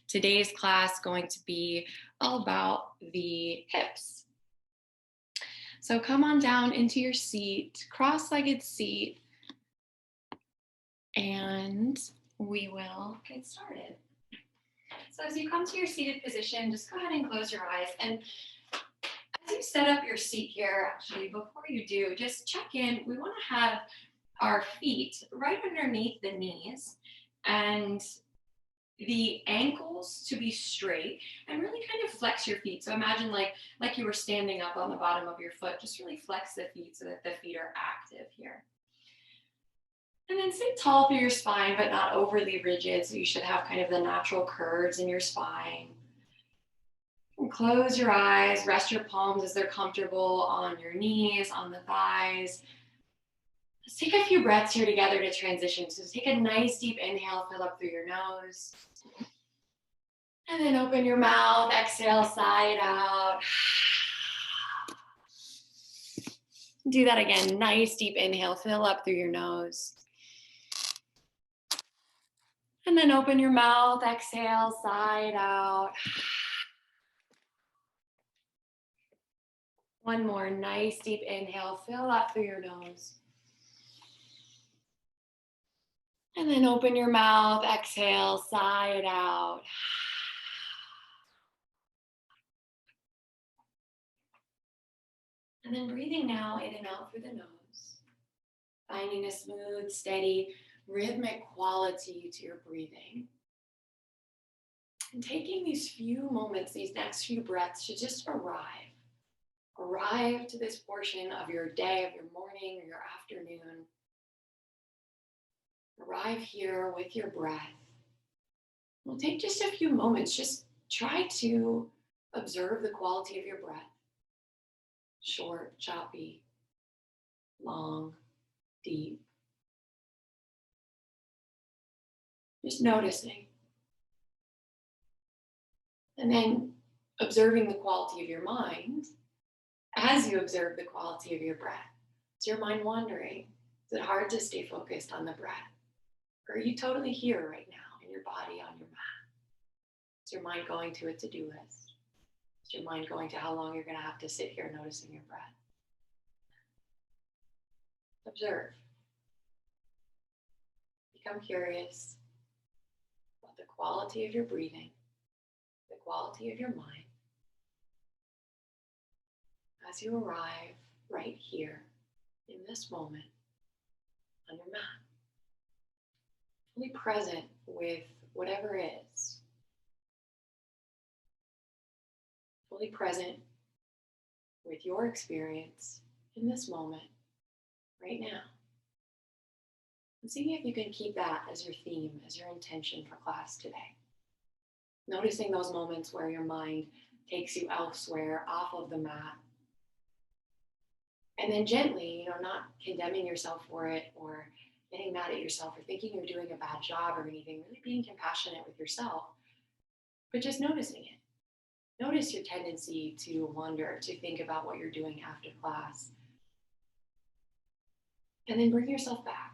today's class going to be all about the hips. So come on down into your seat, cross-legged seat, and we will get started. So as you come to your seated position, just go ahead and close your eyes. And as you set up your seat here, actually, before you do, just check in. We want to have our feet right underneath the knees and the ankles to be straight, and really kind of flex your feet. So imagine like you were standing up on the bottom of your foot. Just really flex the feet so that the feet are active here. And then sit tall through your spine, but not overly rigid. So you should have kind of the natural curves in your spine. And close your eyes, rest your palms as they're comfortable on your knees, on the thighs. Let's take a few breaths here together to transition. So take a nice deep inhale, fill up through your nose. And then open your mouth, exhale, sigh it out. Do that again, nice deep inhale, fill up through your nose. And then open your mouth, exhale, sigh it out. One more nice deep inhale, fill up through your nose. And then open your mouth, exhale, sigh it out. And then breathing now in and out through the nose, finding a smooth, steady, rhythmic quality to your breathing. And taking these few moments, these next few breaths to just arrive to this portion of your day, of your morning or your afternoon. Arrive here with your breath. We'll take just a few moments, just try to observe the quality of your breath. Short, choppy, long, deep. Just noticing. And then observing the quality of your mind as you observe the quality of your breath. Is your mind wandering? Is it hard to stay focused on the breath? Or are you totally here right now in your body, on your mat? Is your mind going to a to-do list? Is your mind going to how long you're going to have to sit here noticing your breath? Observe. Become curious about the quality of your breathing, the quality of your mind, as you arrive right here in this moment on your mat. Fully present with whatever is. Fully present with your experience in this moment, right now. And seeing if you can keep that as your theme, as your intention for class today. Noticing those moments where your mind takes you elsewhere, off of the mat. And then gently, not condemning yourself for it or getting mad at yourself or thinking you're doing a bad job or anything, really being compassionate with yourself, but just noticing it. Notice your tendency to wonder, to think about what you're doing after class. And then bring yourself back.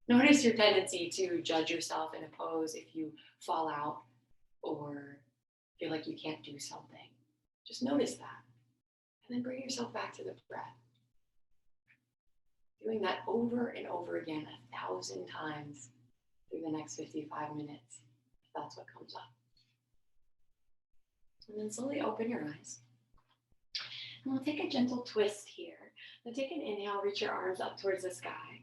Notice your tendency to judge yourself in a pose if you fall out or feel like you can't do something. Just notice that. And then bring yourself back to the breath. Doing that over and over again 1,000 times through the next 55 minutes, if that's what comes up. And then slowly open your eyes. And we'll take a gentle twist here. Then take an inhale, reach your arms up towards the sky.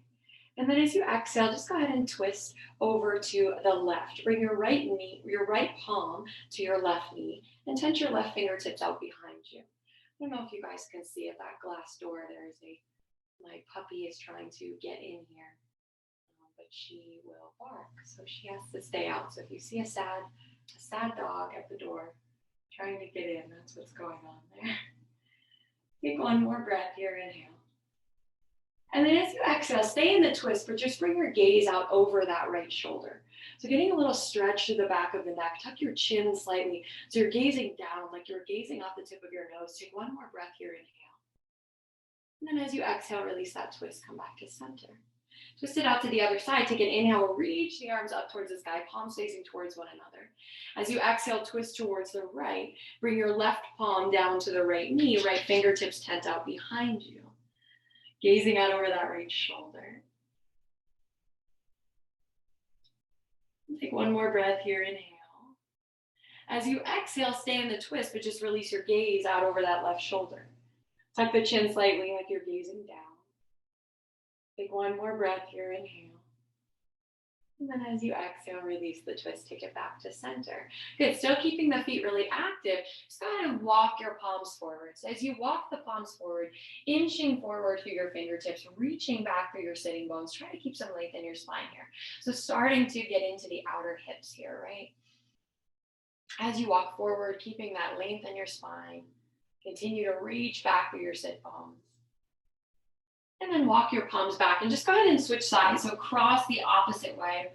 And then as you exhale, just go ahead and twist over to the left. Bring your right knee, your right palm to your left knee, and touch your left fingertips out behind you. I don't know if you guys can see at that glass door, my puppy is trying to get in here, but she will bark, so she has to stay out. So if you see a sad dog at the door trying to get in, that's what's going on there. Take one more breath here, inhale. And then as you exhale, stay in the twist, but just bring your gaze out over that right shoulder. So getting a little stretch to the back of the neck, tuck your chin slightly. So you're gazing down, like you're gazing off the tip of your nose. Take one more breath here, inhale. And then as you exhale, release that twist, come back to center. Twist it out to the other side. Take an inhale, reach the arms up towards the sky, palms facing towards one another. As you exhale, twist towards the right. Bring your left palm down to the right knee, right fingertips tent out behind you. Gazing out over that right shoulder. Take one more breath here, inhale. As you exhale, stay in the twist, but just release your gaze out over that left shoulder. Tuck the chin slightly like you're gazing down. Take one more breath here, inhale. And then as you exhale, release the twist, take it back to center. Good, still keeping the feet really active. Just go ahead and walk your palms forward. So as you walk the palms forward, inching forward through your fingertips, reaching back through your sitting bones, try to keep some length in your spine here. So starting to get into the outer hips here, right? As you walk forward, keeping that length in your spine, continue to reach back through your sit bones. And then walk your palms back and just go ahead and switch sides. So cross the opposite way.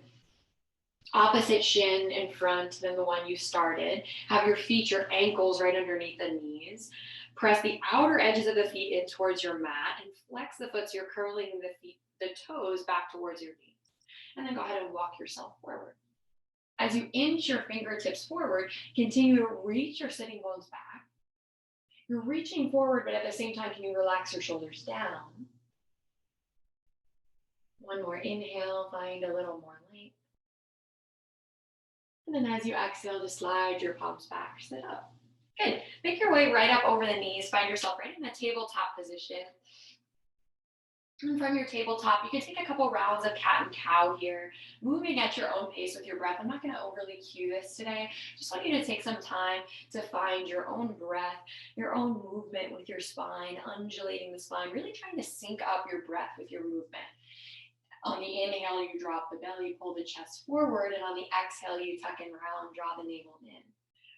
Opposite shin in front than the one you started. Have your feet, your ankles right underneath the knees. Press the outer edges of the feet in towards your mat and flex the foot so you're curling the feet, the toes back towards your knees. And then go ahead and walk yourself forward. As you inch your fingertips forward, continue to reach your sitting bones back. You're reaching forward, but at the same time, can you relax your shoulders down? One more inhale, find a little more length. And then as you exhale, just slide your palms back, sit up. Good. Make your way right up over the knees. Find yourself right in the tabletop position. And from your tabletop, you can take a couple rounds of cat and cow here, moving at your own pace with your breath. I'm not going to overly cue this today. Just want you to take some time to find your own breath, your own movement with your spine, undulating the spine, really trying to sync up your breath with your movement. On the inhale, you drop the belly, pull the chest forward, and on the exhale, you tuck and round, draw the navel in.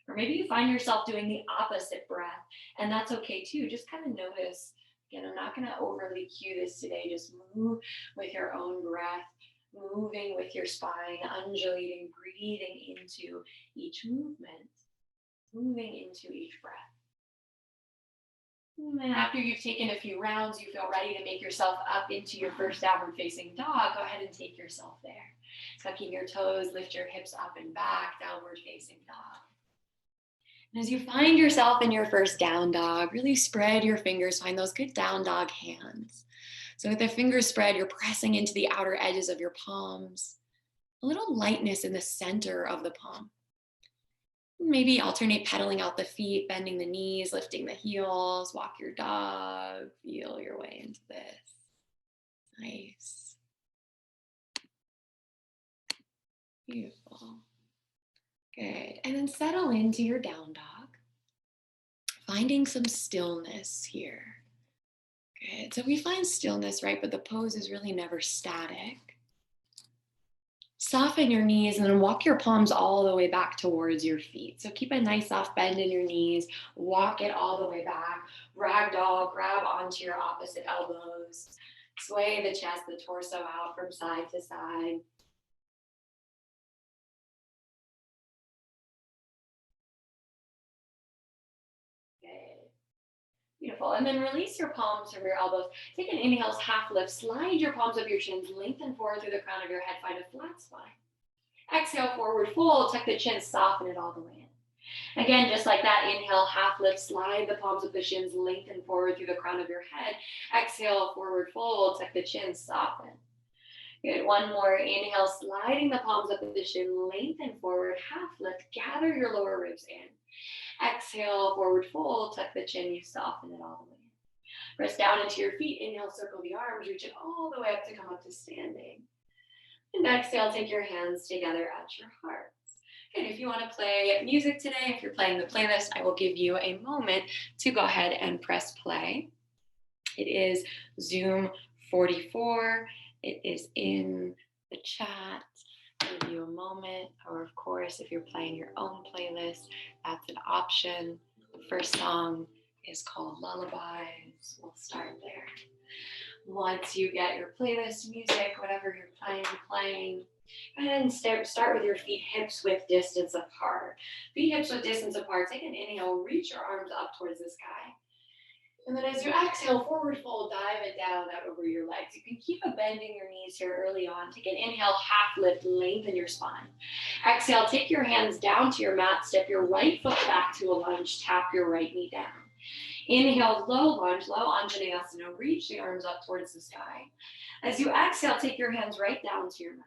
Or maybe you find yourself doing the opposite breath, and that's okay too. Just kind of notice. Again, I'm not going to overly cue this today. Just move with your own breath, moving with your spine, undulating, breathing into each movement, moving into each breath. And then after you've taken a few rounds, you feel ready to make yourself up into your first downward facing dog. Go ahead and take yourself there. Tucking your toes, lift your hips up and back, downward facing dog. And as you find yourself in your first down dog, really spread your fingers, find those good down dog hands. So with the fingers spread, you're pressing into the outer edges of your palms. A little lightness in the center of the palm. Maybe alternate pedaling out the feet, bending the knees, lifting the heels, walk your dog, feel your way into this. Nice. Beautiful. Good. And then settle into your down dog. Finding some stillness here. Good. So we find stillness, right? But the pose is really never static. Soften your knees and then walk your palms all the way back towards your feet. So keep a nice soft bend in your knees. Walk it all the way back. Ragdoll, grab onto your opposite elbows. Sway the chest, the torso out from side to side. Good. Beautiful. And then release your palms from your elbows. Take an inhale, half lift. Slide your palms up your shins. Lengthen forward through the crown of your head. Find a flat spine. Exhale, forward fold. Tuck the chin. Soften it all the way in. Again, just like that, inhale, half lift. Slide the palms up the shins. Lengthen forward through the crown of your head. Exhale, forward fold. Tuck the chin. Soften. Good. One more. Inhale, sliding the palms up the shin. Lengthen forward. Half lift. Gather your lower ribs in. Exhale, forward fold, tuck the chin, you soften it all the way. Press down into your feet, inhale, circle the arms, reach it all the way up to come up to standing. And exhale, take your hands together at your hearts. Good, if you want to play music today, if you're playing the playlist, I will give you a moment to go ahead and press play. It is Zoom 44, it is in the chat. Give you a moment, or of course, if you're playing your own playlist, that's an option. The first song is called Lullabies. We'll start there. Once you get your playlist music, whatever you're playing, go ahead and start with your feet hips width distance apart. Feet hips width distance apart. Take an inhale, reach your arms up towards the sky. And then as you exhale, forward fold, dive it down out over your legs. You can keep a bend in your knees here early on. Take an inhale, half lift, lengthen your spine. Exhale, take your hands down to your mat, step your right foot back to a lunge, tap your right knee down. Inhale, low lunge, low Anjaneyasana, reach the arms up towards the sky. As you exhale, take your hands right down to your mat.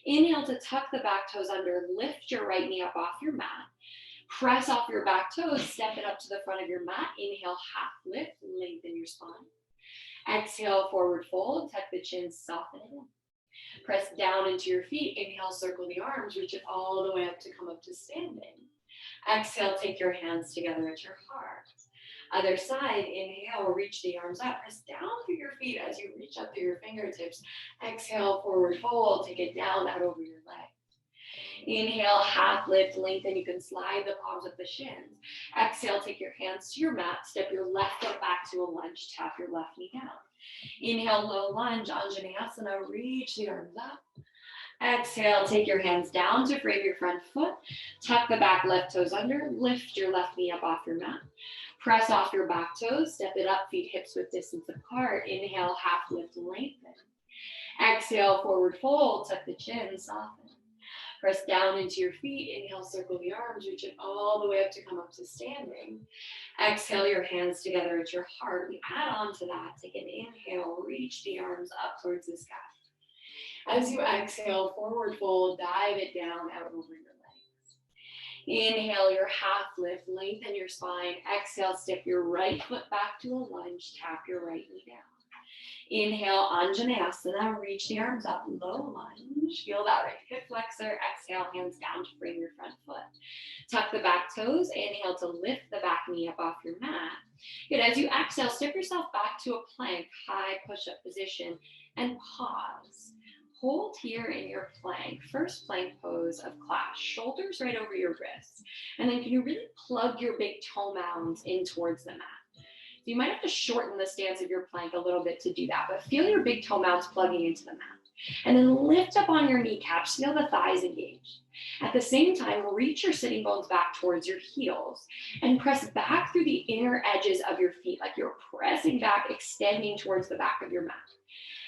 Inhale to tuck the back toes under, lift your right knee up off your mat. Press off your back toes, step it up to the front of your mat. Inhale, half lift, lengthen your spine. Exhale, forward fold, tuck the chin, soften it in. Press down into your feet. Inhale, circle the arms, reach it all the way up to come up to standing. Exhale, take your hands together at your heart. Other side, inhale, reach the arms up. Press down through your feet as you reach up through your fingertips. Exhale, forward fold, take it down out over your legs. Inhale, half lift, lengthen. You can slide the palms of the shins. Exhale, take your hands to your mat. Step your left foot back to a lunge. Tap your left knee down. Inhale, low lunge, Anjaneyasana. Reach the arms up. Exhale, take your hands down to frame your front foot. Tuck the back left toes under. Lift your left knee up off your mat. Press off your back toes. Step it up, feet hips width distance apart. Inhale, half lift, lengthen. Exhale, forward fold. Tuck the chin, soften. Press down into your feet. Inhale, circle the arms, reach it all the way up to come up to standing. Exhale, your hands together at your heart. We add on to that. Take an inhale, reach the arms up towards the sky. As you exhale, forward fold, dive it down out over your legs. Inhale, your half lift, lengthen your spine. Exhale, step your right foot back to a lunge, tap your right knee down. Inhale, Anjaneyasana, reach the arms up, low lunge. Feel that right hip flexor. Exhale, hands down to frame your front foot. Tuck the back toes. Inhale to lift the back knee up off your mat. Good. As you exhale, step yourself back to a plank, high push-up position, and pause. Hold here in your plank, first plank pose of class, shoulders right over your wrists. And then can you really plug your big toe mounds in towards the mat? You might have to shorten the stance of your plank a little bit to do that, but feel your big toe mounts plugging into the mat. And then lift up on your kneecaps, feel the thighs engaged. At the same time, reach your sitting bones back towards your heels and press back through the inner edges of your feet, like you're pressing back, extending towards the back of your mat.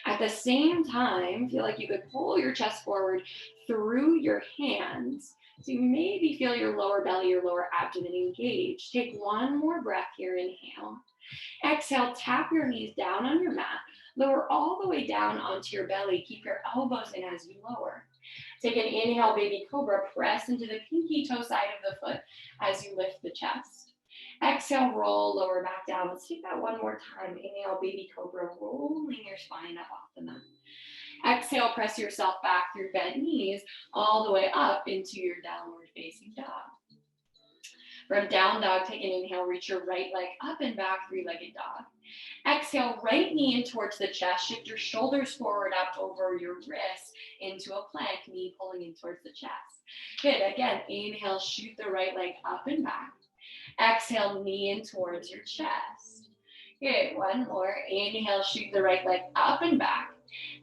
At the same time, feel like you could pull your chest forward through your hands. So you maybe feel your lower belly, your lower abdomen engaged. Take one more breath here, inhale. Exhale, tap your knees down on your mat. Lower all the way down onto your belly. Keep your elbows in as you lower. Take an inhale, baby cobra. Press into the pinky toe side of the foot as you lift the chest. Exhale, roll, lower back down. Let's take that one more time. Inhale, baby cobra, rolling your spine up off the mat. Exhale, press yourself back through bent knees all the way up into your downward facing dog. From down dog, take an inhale, reach your right leg up and back, three-legged dog. Exhale, right knee in towards the chest, shift your shoulders forward up over your wrists into a plank, knee pulling in towards the chest. Good, again, inhale, shoot the right leg up and back. Exhale, knee in towards your chest. Good, one more, inhale, shoot the right leg up and back.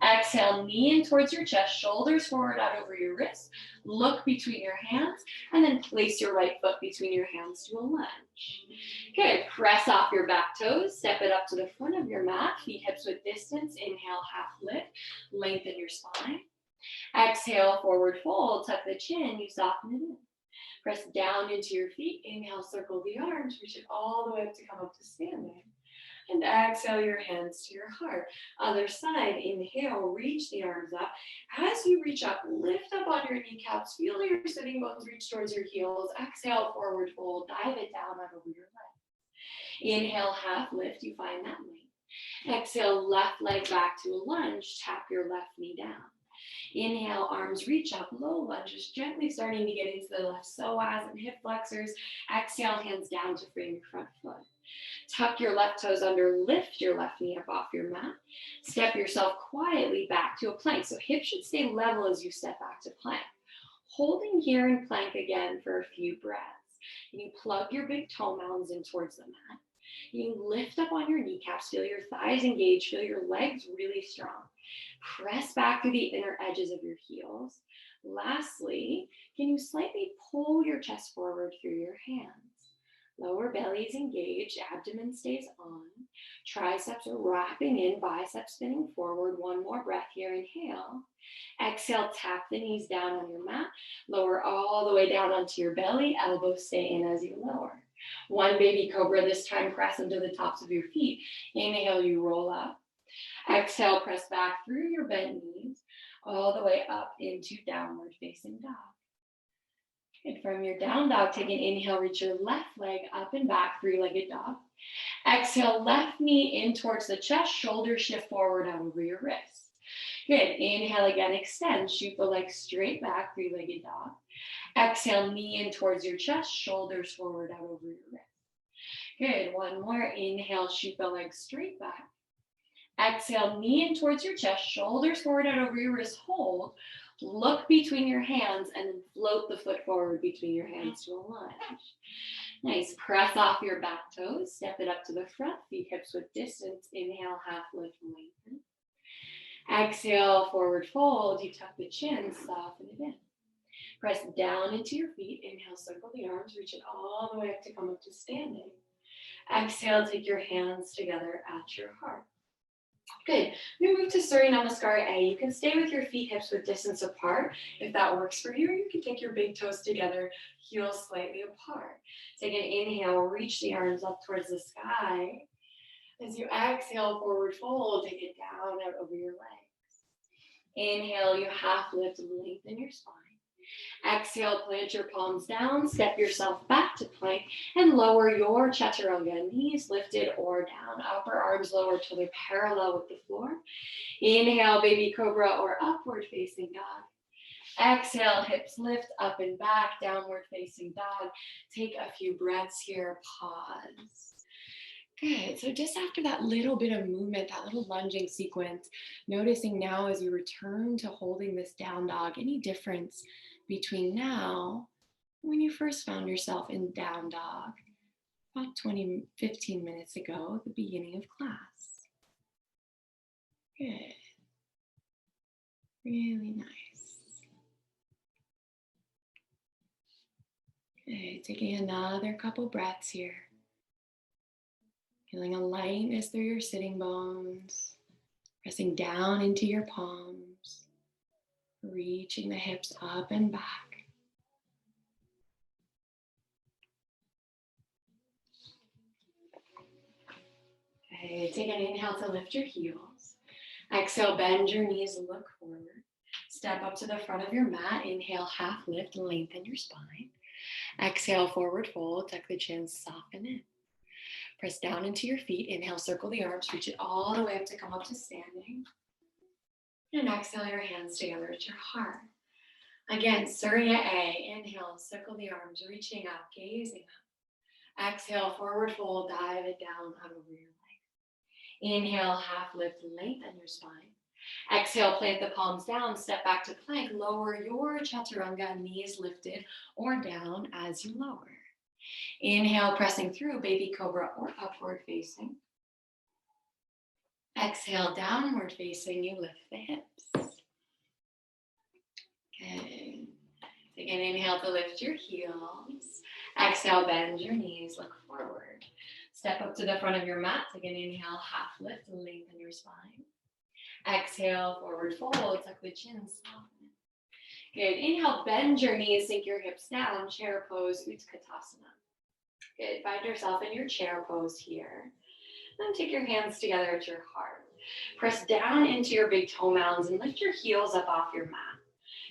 Exhale, knee in towards your chest, shoulders forward out over your wrists. Look between your hands, and then place your right foot between your hands to a lunge. Good, press off your back toes, step it up to the front of your mat, feet hips width distance. Inhale, half lift, lengthen your spine. Exhale, forward fold, tuck the chin, you soften it in. Press down into your feet, inhale, circle the arms, reach it all the way up to come up to standing. And exhale your hands to your heart. Other side, inhale, reach the arms up. As you reach up, lift up on your kneecaps. Feel your sitting bones reach towards your heels. Exhale, forward fold. Dive it down out over your leg. Inhale, half lift. You find that length. Exhale, left leg back to a lunge. Tap your left knee down. Inhale, arms reach up, low lunges, gently starting to get into the left psoas and hip flexors. Exhale, hands down to frame your front foot. Tuck your left toes under, lift your left knee up off your mat. Step yourself quietly back to a plank. So hips should stay level as you step back to plank. Holding here in plank again for a few breaths. You plug your big toe mounds in towards the mat. You lift up on your kneecaps, feel your thighs engaged, feel your legs really strong. Press back through the inner edges of your heels. Lastly, can you slightly pull your chest forward through your hands? Lower belly is engaged, abdomen stays on. Triceps are wrapping in, biceps spinning forward. One more breath here, inhale. Exhale, tap the knees down on your mat. Lower all the way down onto your belly, elbows stay in as you lower. One baby cobra, this time press into the tops of your feet. Inhale, you roll up. Exhale, press back through your bent knees, all the way up into downward facing dog. And from your down dog, take an inhale, reach your left leg up and back, three-legged dog. Exhale, left knee in towards the chest, shoulder shift forward out over your wrist. Good, inhale again, extend, shoot the legs straight back, three-legged dog. Exhale, knee in towards your chest, shoulders forward out over your wrist. Good, one more, inhale, shoot the legs straight back. Exhale, knee in towards your chest, shoulders forward out over your wrist, hold. Look between your hands and then float the foot forward between your hands to a lunge. Nice, press off your back toes, step it up to the front, feet hips width distance. Inhale, half lift, lengthen. Exhale, forward fold, you tuck the chin, soften it in. Press down into your feet, inhale, circle the arms, reach it all the way up to come up to standing. Exhale, take your hands together at your heart. Good. We move to Surya Namaskar A. You can stay with your feet hips width distance apart if that works for you, or you can take your big toes together, heels slightly apart. Take an inhale, reach the arms up towards the sky. As you exhale, forward fold, take it down out over your legs. Inhale, you half lift and lengthen your spine. Exhale, plant your palms down, step yourself back to plank, and lower your chaturanga, knees lifted or down, upper arms lower till they're parallel with the floor. Inhale, baby cobra or upward facing dog. Exhale, hips lift up and back, downward facing dog. Take a few breaths here, pause. Good, so just after that little bit of movement, that little lunging sequence, noticing now as you return to holding this down dog, any difference between now and when you first found yourself in down dog about 15 minutes ago at the beginning of class. Good. Really nice. Good. Taking another couple breaths here. Feeling a lightness through your sitting bones. Pressing down into your palms. Reaching the hips up and back. Okay, take an inhale to lift your heels. Exhale, bend your knees, look forward. Step up to the front of your mat. Inhale, half lift, lengthen your spine. Exhale, forward fold, tuck the chin, soften it. Press down into your feet. Inhale, circle the arms, reach it all the way up to come up to standing. And exhale your hands together at your heart. Again, Surya A. Inhale, circle the arms, reaching up, gazing up. Exhale, forward fold, dive it down out over your legs. Inhale, half lift, lengthen your spine. Exhale, plant the palms down, step back to plank, lower your chaturanga, knees lifted or down as you lower. Inhale, pressing through, baby cobra or upward facing. Exhale, downward facing, you lift the hips. Good. Take an inhale to lift your heels. Exhale, bend your knees, look forward. Step up to the front of your mat. Take an inhale, half lift, lengthen your spine. Exhale, forward fold, tuck the chin, soften. Good. Inhale, bend your knees, sink your hips down, chair pose, Utkatasana. Good. Find yourself in your chair pose here. Then take your hands together at your heart. Press down into your big toe mounds and lift your heels up off your mat.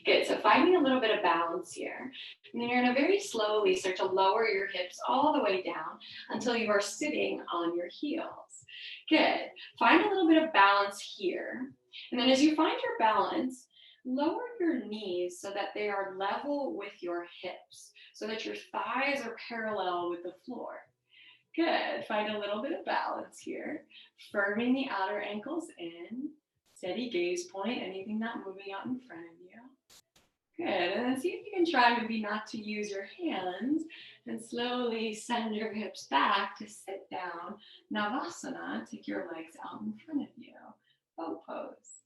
Good, so finding a little bit of balance here. And then you're going to very slowly start to lower your hips all the way down until you are sitting on your heels. Good, find a little bit of balance here. And then as you find your balance, lower your knees so that they are level with your hips, so that your thighs are parallel with the floor. Good, find a little bit of balance here. Firming the outer ankles in. Steady gaze point, anything not moving out in front of you. Good, and then see if you can try maybe not to use your hands and slowly send your hips back to sit down. Navasana, take your legs out in front of you. Boat pose.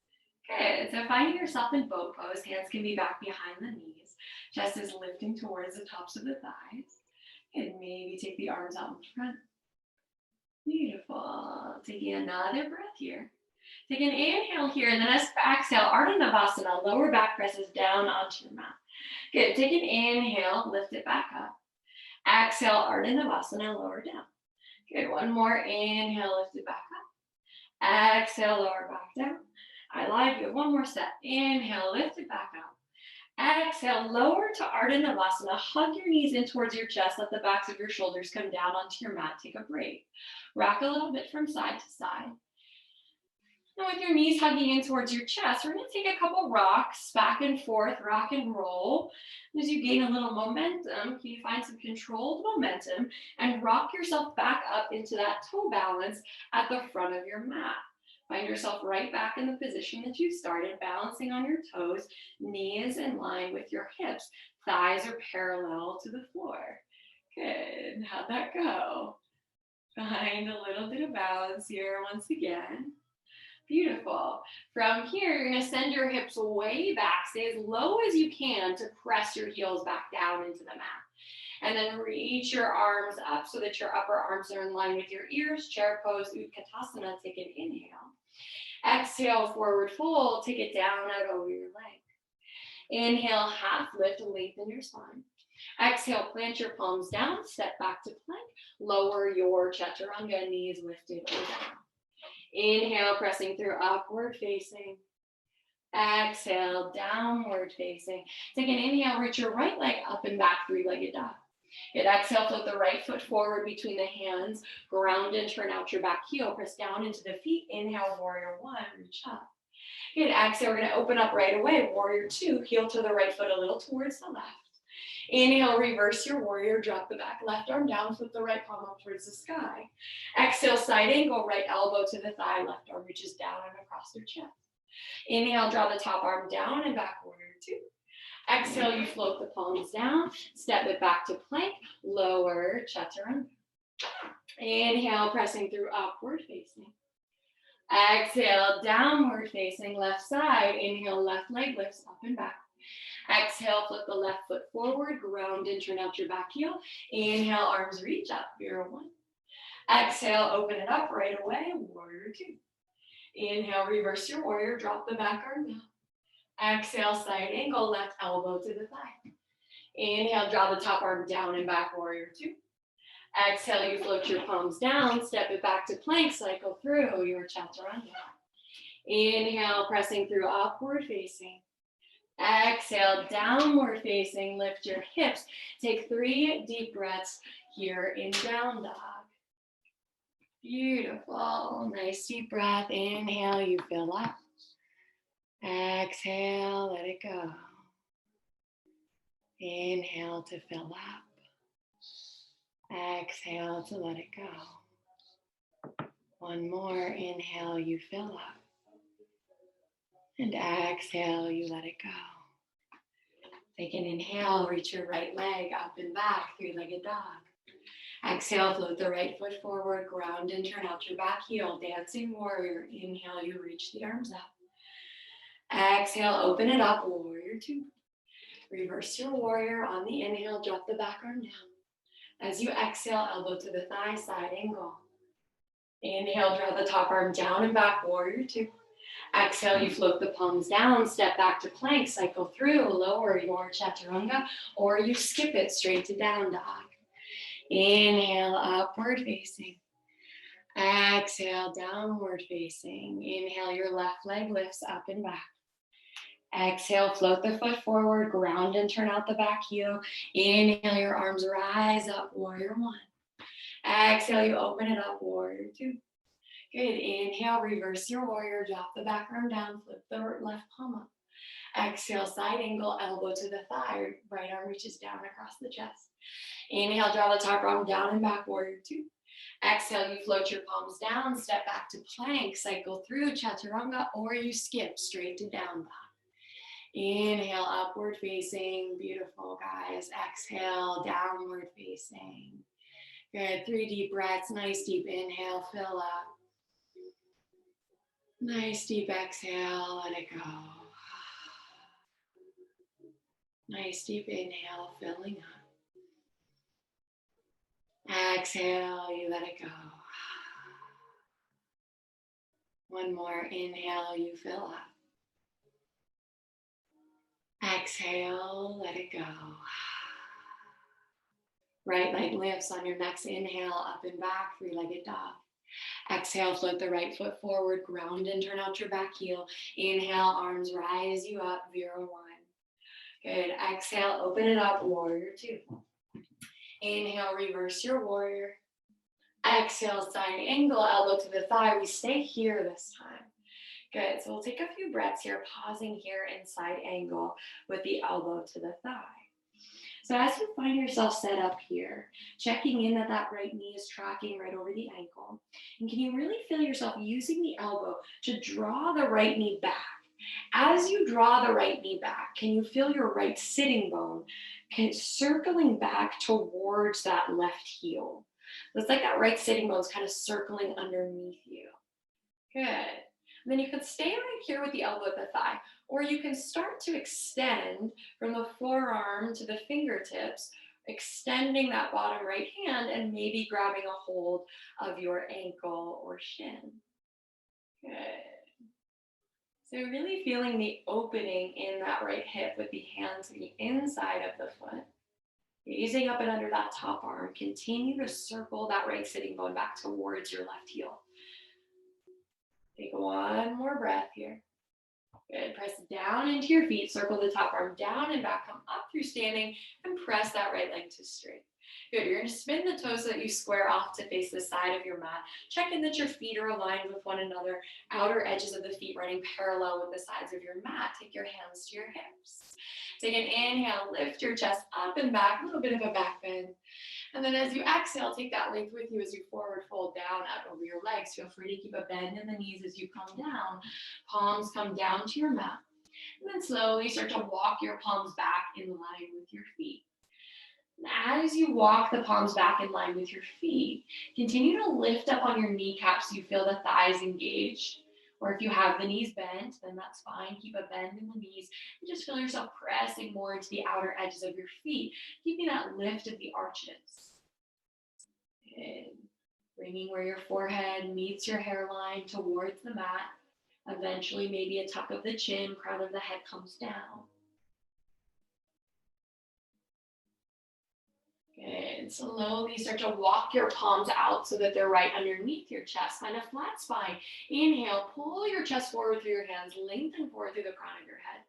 Good, so finding yourself in boat pose, hands can be back behind the knees. Chest is lifting towards the tops of the thighs. And maybe take the arms out in front. Beautiful. Taking another breath here. Take an inhale here, and then as exhale, Ardha Navasana, lower back presses down onto your mat. Good. Take an inhale, lift it back up. Exhale, Ardha Navasana, lower down. Good. One more inhale, lift it back up. Exhale, lower back down. I like it. One more set. Inhale, lift it back up. Exhale, lower to Ardha Navasana. Hug your knees in towards your chest. Let the backs of your shoulders come down onto your mat. Take a break. Rock a little bit from side to side. Now with your knees hugging in towards your chest, we're going to take a couple rocks back and forth, rock and roll. As you gain a little momentum, can you find some controlled momentum and rock yourself back up into that toe balance at the front of your mat. Find yourself right back in the position that you started, balancing on your toes, knees in line with your hips. Thighs are parallel to the floor. Good. How'd that go? Find a little bit of balance here once again. Beautiful. From here, you're going to send your hips way back. Stay as low as you can to press your heels back down into the mat. And then reach your arms up so that your upper arms are in line with your ears. Chair pose, Utkatasana. Take an inhale. Exhale, forward fold. Take it down out over your leg. Inhale, half lift and lengthen your spine. Exhale, plant your palms down. Step back to plank. Lower your chaturanga, knees lifted or down. Inhale, pressing through, upward facing. Exhale, downward facing. Take an inhale, reach your right leg up and back, three-legged dog. Good. Exhale, float the right foot forward between the hands. Ground and turn out your back heel. Press down into the feet. Inhale, warrior one, reach up. Good. Exhale, we're going to open up right away. Warrior two, heel to the right foot a little towards the left. Inhale, reverse your warrior, drop the back left arm down, flip the right palm up towards the sky. Exhale, side angle, right elbow to the thigh, left arm reaches down and across your chest. Inhale, draw the top arm down and back, warrior two. Exhale, you float the palms down, step it back to plank, lower chaturanga. Inhale, pressing through, upward facing. Exhale, downward facing, left side. Inhale, left leg lifts up and back. Exhale, flip the left foot forward, ground and turn out your back heel. Inhale, arms reach up, warrior one. Exhale, open it up right away, warrior two. Inhale, reverse your warrior, drop the back arm down. Exhale, side angle, left elbow to the thigh. Inhale, draw the top arm down and back, warrior two. Exhale, you float your palms down, step it back to plank, cycle through your chaturanga. Inhale, pressing through, upward facing. Exhale, downward facing, lift your hips. Take 3 deep breaths here in down dog. Beautiful. Nice deep breath. Inhale, you fill up. Exhale, let it go. Inhale to fill up. Exhale to let it go. One more. Inhale, you fill up. And exhale, you let it go. Take an inhale, reach your right leg up and back, three-legged dog. Exhale, float the right foot forward, ground and turn out your back heel, dancing warrior. Inhale, you reach the arms up. Exhale, open it up, warrior two. Reverse your warrior on the inhale, drop the back arm down. As you exhale, elbow to the thigh, side angle. Inhale, draw the top arm down and back, warrior two. Exhale, you float the palms down, step back to plank, cycle through, lower your chaturanga, or you skip it straight to down dog. Inhale, upward facing. Exhale, downward facing. Inhale, your left leg lifts up and back. Exhale, float the foot forward, ground and turn out the back heel. Inhale, your arms rise up, warrior one. Exhale, you open it up, warrior two. Good. Inhale, reverse your warrior, drop the back arm down, flip the left palm up. Exhale, side angle, elbow to the thigh, right arm reaches down across the chest. Inhale, draw the top arm down and back, warrior two. Exhale, you float your palms down, step back to plank, cycle through chaturanga, or you skip straight to down dog. Inhale, upward facing, beautiful guys. Exhale, downward facing. Good, 3 deep breaths, nice deep inhale, fill up. Nice deep exhale, let it go. Nice deep inhale, filling up. exhale, you let it go. One more, inhale, you fill up. Exhale, let it go. Right leg lifts on your next inhale, up and back, three-legged dog. Exhale, float the right foot forward, ground and turn out your back heel. Inhale, arms rise you up, 0-1. Good, exhale, open it up, warrior 2. Inhale, reverse your warrior. Exhale, side angle, elbow to the thigh. We stay here this time. Good, so we'll take a few breaths here, pausing here in side angle with the elbow to the thigh. So as you find yourself set up here, checking in that that right knee is tracking right over the ankle. And can you really feel yourself using the elbow to draw the right knee back? As you draw the right knee back, can you feel your right sitting bone circling back towards that left heel? It's like that right sitting bone is kind of circling underneath you. Good. And then you can stay right here with the elbow at the thigh, or you can start to extend from the forearm to the fingertips, extending that bottom right hand and maybe grabbing a hold of your ankle or shin. Good. So really feeling the opening in that right hip with the hand to the inside of the foot. Gazing up and under that top arm, continue to circle that right sitting bone back towards your left heel. Take one more breath here. Good, press down into your feet, circle the top arm down and back, come up through standing and press that right leg to straight. Good, you're gonna spin the toes so that you square off to face the side of your mat. Check in that your feet are aligned with one another, outer edges of the feet running parallel with the sides of your mat. Take your hands to your hips. Take an inhale, lift your chest up and back, a little bit of a back bend. And then as you exhale, take that length with you as you forward fold down out over your legs. Feel free to keep a bend in the knees as you come down. Palms come down to your mat. And then slowly start to walk your palms back in line with your feet. And as you walk the palms back in line with your feet, continue to lift up on your kneecaps so you feel the thighs engaged. Or if you have the knees bent, then that's fine. Keep a bend in the knees and just feel yourself pressing more into the outer edges of your feet, keeping that lift of the arches. Good. Bringing where your forehead meets your hairline towards the mat. Eventually, maybe a tuck of the chin, crown of the head comes down. Good. Slowly start to walk your palms out so that they're right underneath your chest. Find a flat spine. Inhale, pull your chest forward through your hands, lengthen forward through the crown of your head.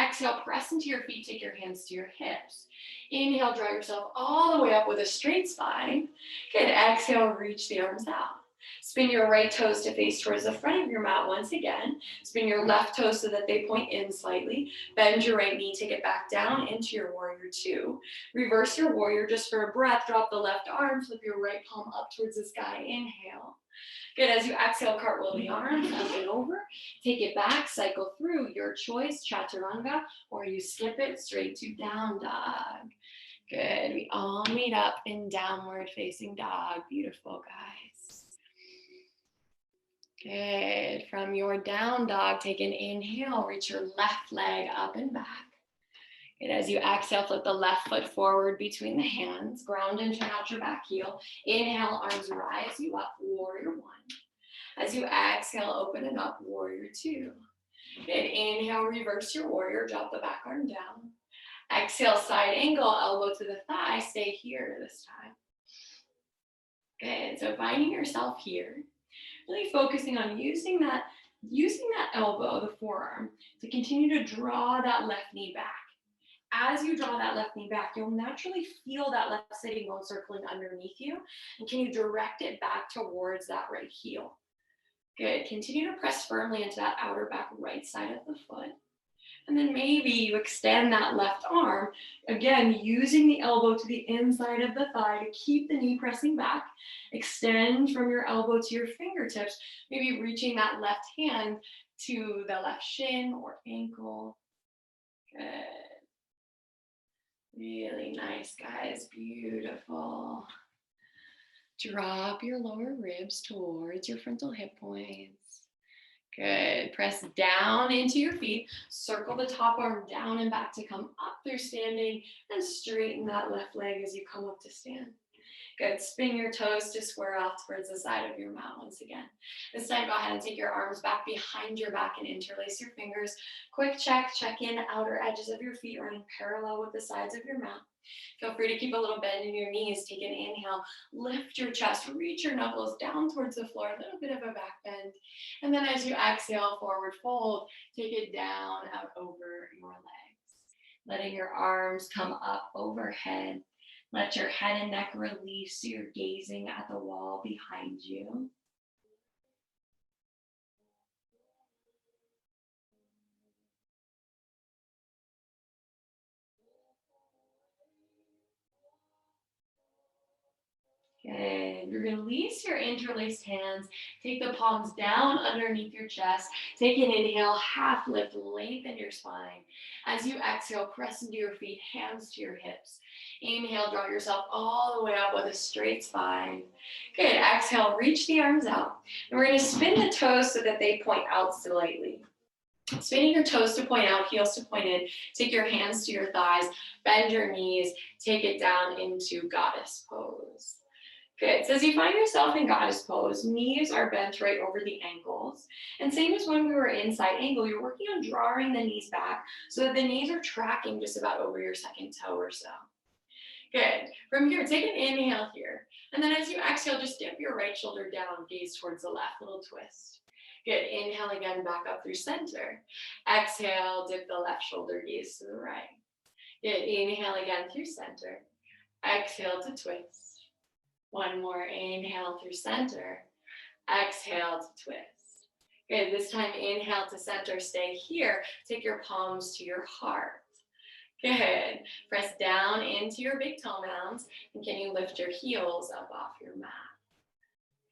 Exhale, press into your feet, take your hands to your hips. Inhale, draw yourself all the way up with a straight spine. Good. Exhale, reach the arms out. Spin your right toes to face towards the front of your mat once again. Spin your left toes so that they point in slightly. Bend your right knee, take it back down into your warrior 2. Reverse your warrior just for a breath. Drop the left arm, flip your right palm up towards the sky. Inhale. Good, as you exhale, cartwheel the arms up and over. Take it back, cycle through, your choice, chaturanga, or you skip it straight to down dog. Good, we all meet up in downward facing dog. Beautiful, guys. Good, from your down dog, take an inhale, reach your left leg up and back. Good, as you exhale, flip the left foot forward between the hands, ground and turn out your back heel. Inhale, arms rise you up, warrior 1. As you exhale, open it up, warrior 2. Good, inhale, reverse your warrior, drop the back arm down. Exhale, side angle, elbow to the thigh, stay here this time. Good, so finding yourself here, really focusing on using that elbow, the forearm, to continue to draw that left knee back. As you draw that left knee back, you'll naturally feel that left sitting bone circling underneath you. And can you direct it back towards that right heel? Good. Continue to press firmly into that outer back right side of the foot. And then maybe you extend that left arm, again, using the elbow to the inside of the thigh to keep the knee pressing back. Extend from your elbow to your fingertips, maybe reaching that left hand to the left shin or ankle. Good. Really nice, guys. Beautiful. Drop your lower ribs towards your frontal hip points. Good. Press down into your feet. Circle the top arm down and back to come up through standing and straighten that left leg as you come up to stand. Good. Spin your toes to square off towards the side of your mat once again. This time, go ahead and take your arms back behind your back and interlace your fingers. Quick check in outer edges of your feet running parallel with the sides of your mat. Feel free to keep a little bend in your knees. Take an inhale, lift your chest, reach your knuckles down towards the floor, a little bit of a back bend. And then as you exhale, forward fold, take it down out over your legs. Letting your arms come up overhead. Let your head and neck release so you're gazing at the wall behind you. Good. Release your interlaced hands. Take the palms down underneath your chest. Take an inhale, half lift, lengthen your spine. As you exhale, press into your feet, hands to your hips. Inhale, draw yourself all the way up with a straight spine. Good. Exhale, reach the arms out. And we're going to spin the toes so that they point out slightly. Spinning your toes to point out, heels to point in. Take your hands to your thighs, bend your knees, take it down into goddess pose. Good. So as you find yourself in goddess pose, knees are bent right over the ankles. And same as when we were in side angle, you're working on drawing the knees back so that the knees are tracking just about over your second toe or so. Good. From here, take an inhale here. And then as you exhale, just dip your right shoulder down, gaze towards the left, little twist. Good. Inhale again, back up through center. Exhale, dip the left shoulder, gaze to the right. Good. Inhale again through center. Exhale to twist. One more, inhale through center, exhale to twist. Good, this time inhale to center, stay here. Take your palms to your heart. Good, press down into your big toe mounds, and can you lift your heels up off your mat?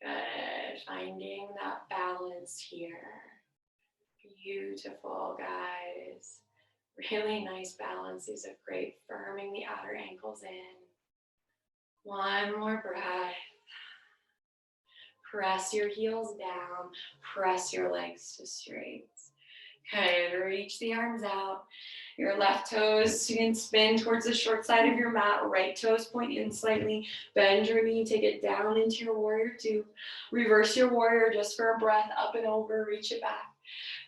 Good, finding that balance here. Beautiful, guys. Really nice balance. These are great, firming the outer ankles in. One more breath. Press your heels down. Press your legs to straight. Okay, reach the arms out. Your left toes can spin towards the short side of your mat. Right toes point in slightly. Bend your knee. Take it down into your warrior two. Reverse your warrior just for a breath. Up and over. Reach it back.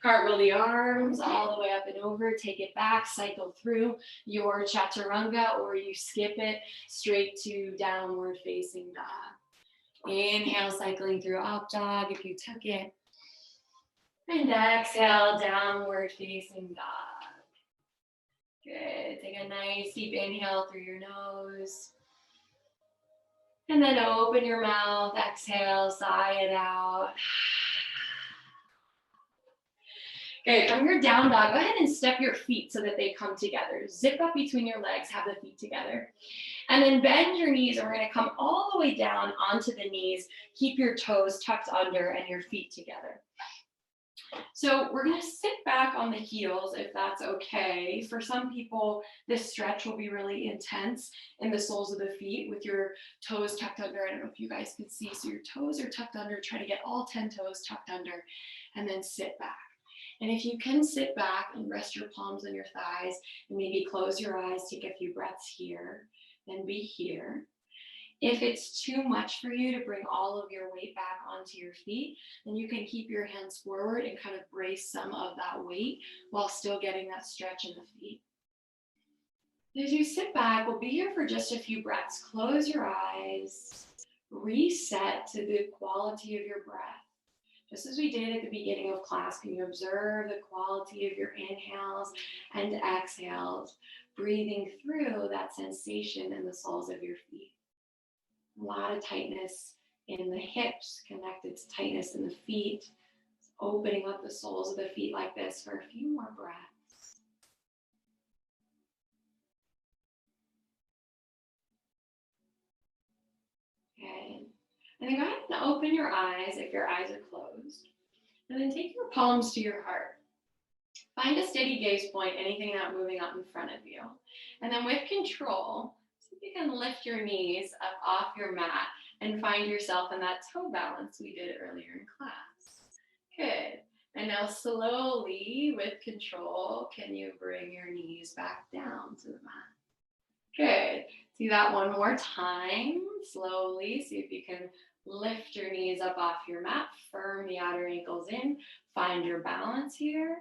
Cartwheel the arms all the way up and over. Take it back. Cycle through your chaturanga, or you skip it straight to downward facing dog. Inhale, cycling through up dog if you took it. And exhale, downward facing dog. Good. Take a nice deep inhale through your nose. And then open your mouth. Exhale, sigh it out. Okay, from your down dog, go ahead and step your feet so that they come together. Zip up between your legs, have the feet together. And then bend your knees, and we're gonna come all the way down onto the knees. Keep your toes tucked under and your feet together. So we're gonna sit back on the heels if that's okay. For some people, this stretch will be really intense in the soles of the feet with your toes tucked under. I don't know if you guys can see. So your toes are tucked under. Try to get all 10 toes tucked under and then sit back. And if you can sit back and rest your palms on your thighs and maybe close your eyes, take a few breaths here, then be here. If it's too much for you to bring all of your weight back onto your feet, then you can keep your hands forward and kind of brace some of that weight while still getting that stretch in the feet. As you sit back, we'll be here for just a few breaths. Close your eyes, reset to the quality of your breath. Just as we did at the beginning of class, can you observe the quality of your inhales and exhales, breathing through that sensation in the soles of your feet. A lot of tightness in the hips, connected to tightness in the feet. Opening up the soles of the feet like this for a few more breaths. Okay. And then go ahead and open your eyes if your eyes are closed. And then take your palms to your heart. Find a steady gaze point, anything not moving up in front of you. And then with control, see if you can lift your knees up off your mat and find yourself in that toe balance we did earlier in class. Good. And now slowly, with control, can you bring your knees back down to the mat? Good. Do that one more time, slowly. See if you can lift your knees up off your mat, firm the outer ankles in, find your balance here.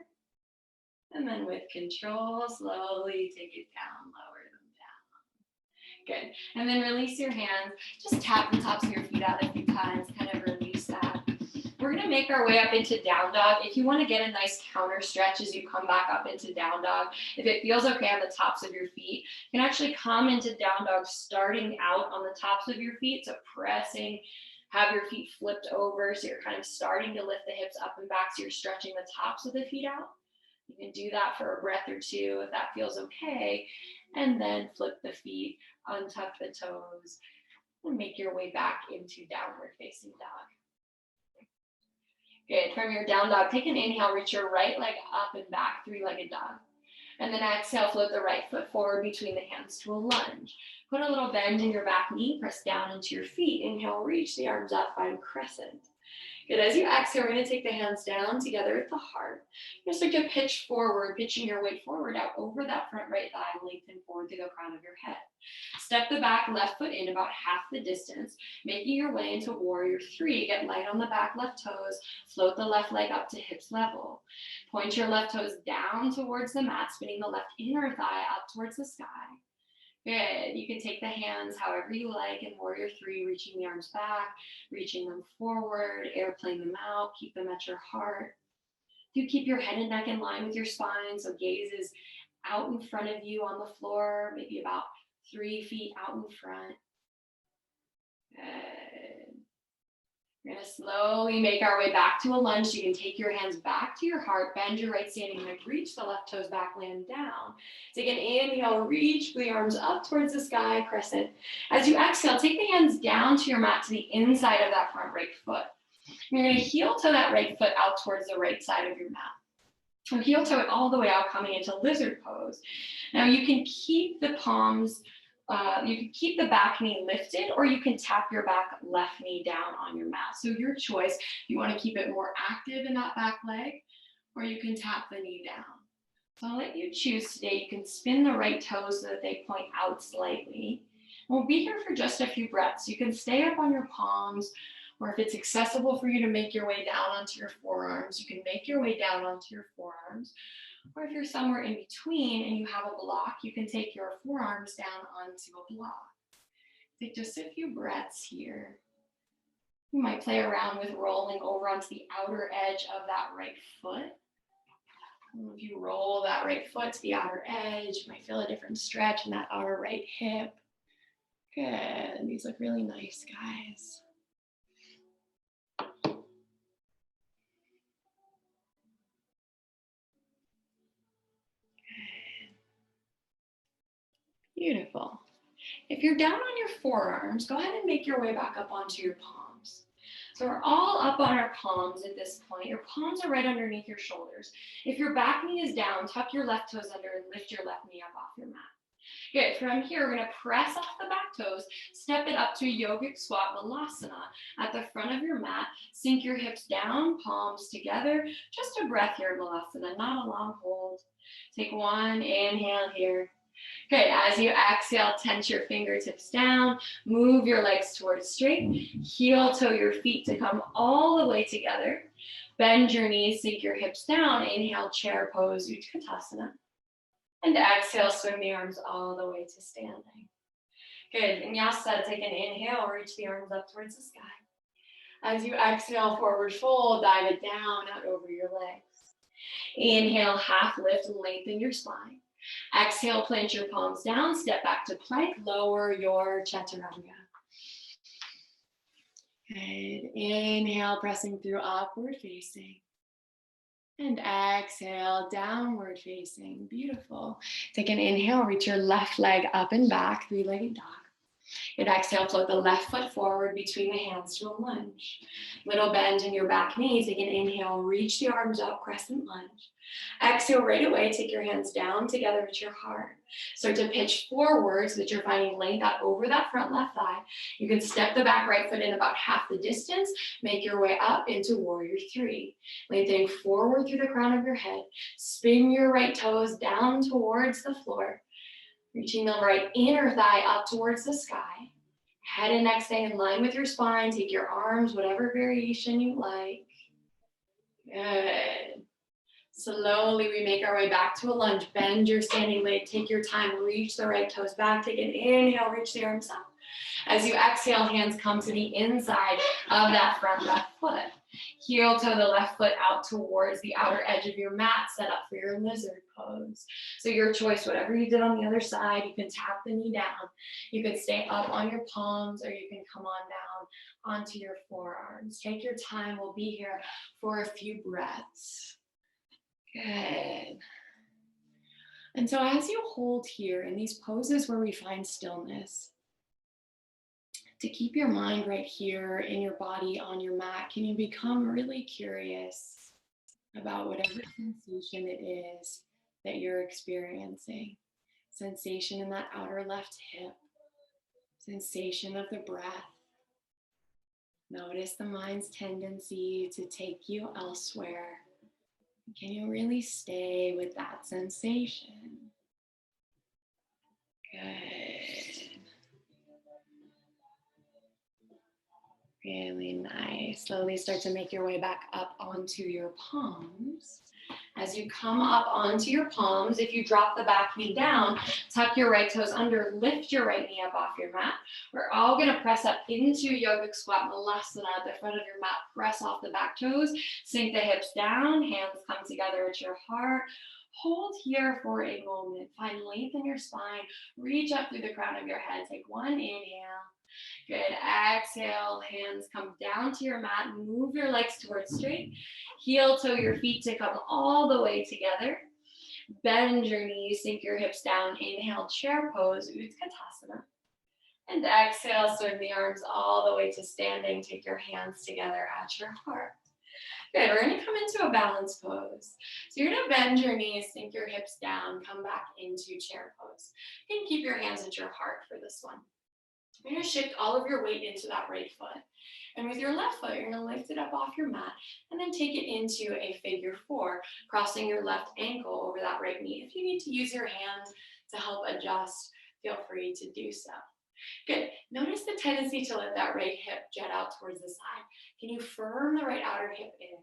And then with control, slowly take it down, lower them down. Good. And then release your hands. Just tap the tops of your feet out a few times, kind of release that. We're gonna make our way up into down dog. If you wanna get a nice counter stretch as you come back up into down dog, if it feels okay on the tops of your feet, you can actually come into down dog starting out on the tops of your feet. So pressing, have your feet flipped over. So you're kind of starting to lift the hips up and back. So you're stretching the tops of the feet out. You can do that for a breath or two if that feels okay. And then flip the feet, untuck the toes, and make your way back into downward facing dog. Good. From your down dog, take an inhale, reach your right leg up and back, three-legged dog. And then exhale, float the right foot forward between the hands to a lunge. Put a little bend in your back knee, press down into your feet. Inhale, reach the arms up, find crescent. Good. As you exhale, we're going to take the hands down together at the heart. You're going to start to pitch forward, pitching your weight forward out over that front right thigh, lengthen forward through the crown of your head. Step the back left foot in about half the distance, making your way into warrior three. Get light on the back left toes, float the left leg up to hips level. Point your left toes down towards the mat, spinning the left inner thigh up towards the sky. Good. You can take the hands however you like in warrior three, reaching the arms back, reaching them forward, airplane them out, keep them at your heart. You keep your head and neck in line with your spine, so gaze is out in front of you on the floor, maybe about 3 feet out in front. Good. We're going to slowly make our way back to a lunge. You can take your hands back to your heart, bend your right standing leg, reach the left toes back, land down. Take an inhale, reach the arms up towards the sky, crescent. As you exhale, take the hands down to your mat to the inside of that front right foot. You're going to heel toe that right foot out towards the right side of your mat. So heel toe it all the way out, coming into lizard pose. Now you can keep the palms, you can keep the back knee lifted, or you can tap your back left knee down on your mat. So your choice, you want to keep it more active in that back leg, or you can tap the knee down. So I'll let you choose today. You can spin the right toes so that they point out slightly. We'll be here for just a few breaths. You can stay up on your palms, or if it's accessible for you to make your way down onto your forearms, you can make your way down onto your forearms. Or if you're somewhere in between and you have a block, you can take your forearms down onto a block. Take just a few breaths here. You might play around with rolling over onto the outer edge of that right foot. If you roll that right foot to the outer edge, you might feel a different stretch in that outer right hip. Good. These look really nice, guys. Beautiful. If you're down on your forearms, go ahead and make your way back up onto your palms. So we're all up on our palms at this point. Your palms are right underneath your shoulders. If your back knee is down, tuck your left toes under and lift your left knee up off your mat. Good. From here, we're going to press off the back toes, step it up to Yogic Squat, Lullabies. At the front of your mat, sink your hips down, palms together. Just a breath here, Lullabies, not a long hold. Take one inhale here. Good. As you exhale, tense your fingertips down, move your legs towards straight, heel toe your feet to come all the way together. Bend your knees, sink your hips down. Inhale, chair pose, Utkatasana. And exhale, swing the arms all the way to standing. Good. Vinyasa, take an inhale, reach the arms up towards the sky. As you exhale, forward fold, dive it down, out over your legs. Inhale, half lift and lengthen your spine. Exhale, plant your palms down, step back to plank, lower your chaturanga. Good. Inhale, pressing through upward facing. And exhale, downward facing. Beautiful. Take an inhale, reach your left leg up and back, three-legged dog. And exhale, float the left foot forward between the hands to a lunge. Little bend in your back knee. Take an inhale, reach the arms up, crescent lunge. Exhale, right away, take your hands down together at your heart. Start to pitch forward so that you're finding length out over that front left thigh. You can step the back right foot in about half the distance. Make your way up into warrior three. Lengthening forward through the crown of your head. Spin your right toes down towards the floor. Reaching the right inner thigh up towards the sky. Head and neck stay in line with your spine. Take your arms, whatever variation you like. Good. Slowly we make our way back to a lunge. Bend your standing leg. Take your time. Reach the right toes back. Take an inhale. Reach the arms up. As you exhale, hands come to the inside of that front left foot. Heel toe the left foot out towards the outer edge of your mat, set up for your lizard pose. So your choice, whatever you did on the other side, you can tap the knee down. You can stay up on your palms, or you can come on down onto your forearms. Take your time. We'll be here for a few breaths. Good. And so as you hold here in these poses where we find stillness, to keep your mind right here in your body on your mat, can you become really curious about whatever sensation it is that you're experiencing? Sensation in that outer left hip, sensation of the breath. Notice the mind's tendency to take you elsewhere. Can you really stay with that sensation? Good. Really nice. Slowly start to make your way back up onto your palms. As you come up onto your palms, if you drop the back knee down, tuck your right toes under, lift your right knee up off your mat. We're all gonna press up into Yogic Squat, Malasana at the front of your mat. Press off the back toes, sink the hips down, hands come together at your heart. Hold here for a moment. Find length in your spine. Reach up through the crown of your head. Take one inhale. Good. Exhale. Hands come down to your mat. Move your legs towards straight. Heel toe your feet to come all the way together. Bend your knees. Sink your hips down. Inhale, chair pose, Utkatasana. And exhale, swing the arms all the way to standing. Take your hands together at your heart. Good, we're gonna come into a balance pose. So you're gonna bend your knees, sink your hips down, come back into chair pose. You can keep your hands at your heart for this one. You're gonna shift all of your weight into that right foot. And with your left foot, you're gonna lift it up off your mat and then take it into a figure four, crossing your left ankle over that right knee. If you need to use your hands to help adjust, feel free to do so. Good. Notice the tendency to let that right hip jet out towards the side. Can you firm the right outer hip in?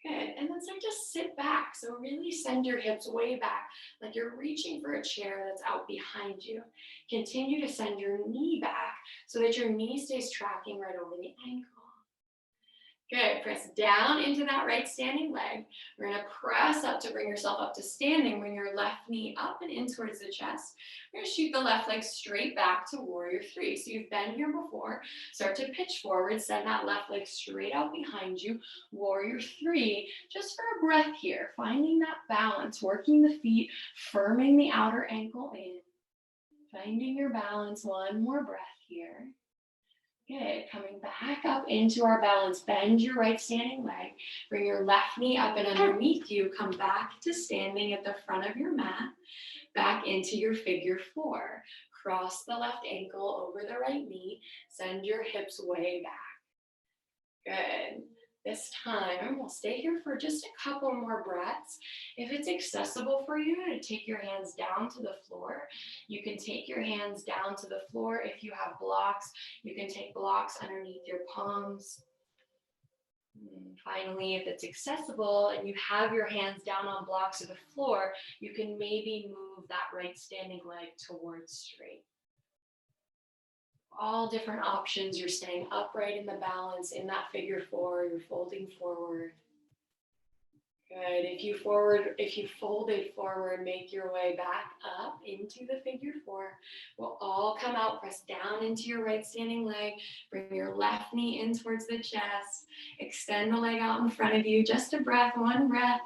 Good. And then start to sit back. So really send your hips way back, like you're reaching for a chair that's out behind you. Continue to send your knee back so that your knee stays tracking right over the ankle. Good. Press down into that right standing leg. We're going to press up to bring yourself up to standing. Bring your left knee up and in towards the chest. We're going to shoot the left leg straight back to warrior three. So you've been here before. Start to pitch forward. Send that left leg straight out behind you. Warrior three. Just for a breath here. Finding that balance. Working the feet. Firming the outer ankle in. Finding your balance. One more breath here. Good. Coming back up into our balance. Bend your right standing leg. Bring your left knee up and underneath you. Come back to standing at the front of your mat. Back into your figure four. Cross the left ankle over the right knee. Send your hips way back. Good. This time, we'll stay here for just a couple more breaths. If it's accessible for you to take your hands down to the floor, you can take your hands down to the floor. If you have blocks, you can take blocks underneath your palms. And finally, if it's accessible and you have your hands down on blocks of the floor, you can maybe move that right standing leg towards straight. All different options. You're staying upright in the balance in that figure four. You're folding forward. Good. If you folded forward, make your way back up into the figure four. We'll all come out, press down into your right standing leg. Bring your left knee in towards the chest. Extend the leg out in front of you. Just a breath, one breath.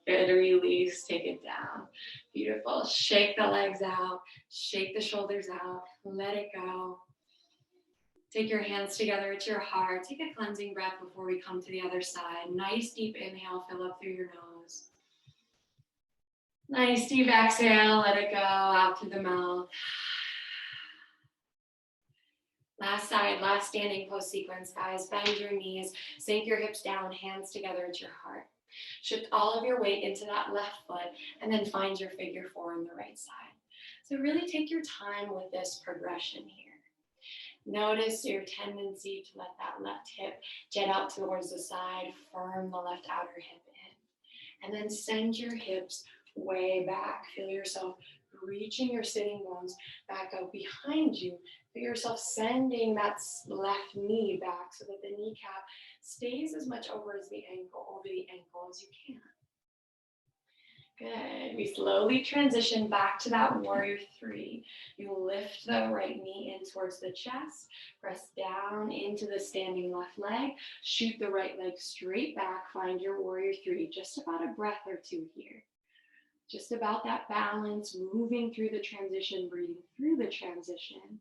Good. Release, take it down. Beautiful. Shake the legs out. Shake the shoulders out. Let it go. Take your hands together at your heart. Take a cleansing breath before we come to the other side. Nice deep inhale, fill up through your nose. Nice deep exhale, let it go out through the mouth. Last side, last standing pose sequence, guys. Bend your knees, sink your hips down, hands together at your heart. Shift all of your weight into that left foot and then find your figure four on the right side. So really take your time with this progression here. Notice your tendency to let that left hip jet out towards the side, firm the left outer hip in, and then send your hips way back. Feel yourself reaching your sitting bones back out behind you. Feel yourself sending that left knee back so that the kneecap stays as much over the ankle as you can. Good. We slowly transition back to that warrior three. You lift the right knee in towards the chest, press down into the standing left leg, shoot the right leg straight back, find your warrior three. Just about a breath or two here. Just about that balance, moving through the transition, breathing through the transition.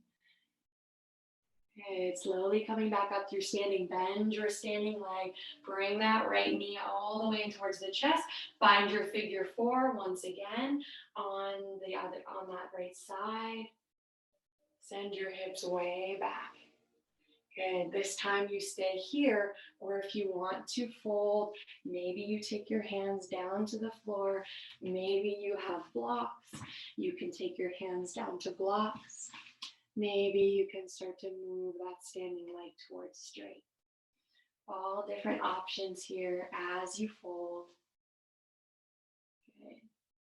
Good. Slowly coming back up through standing, bend your standing leg, bring that right knee all the way in towards the chest, find your figure four once again on that right side. Send your hips way back. Good. This time you stay here, or if you want to fold, maybe you take your hands down to the floor. Maybe you have blocks. You can take your hands down to blocks. Maybe you can start to move that standing leg towards straight. All different options here as you fold. Good.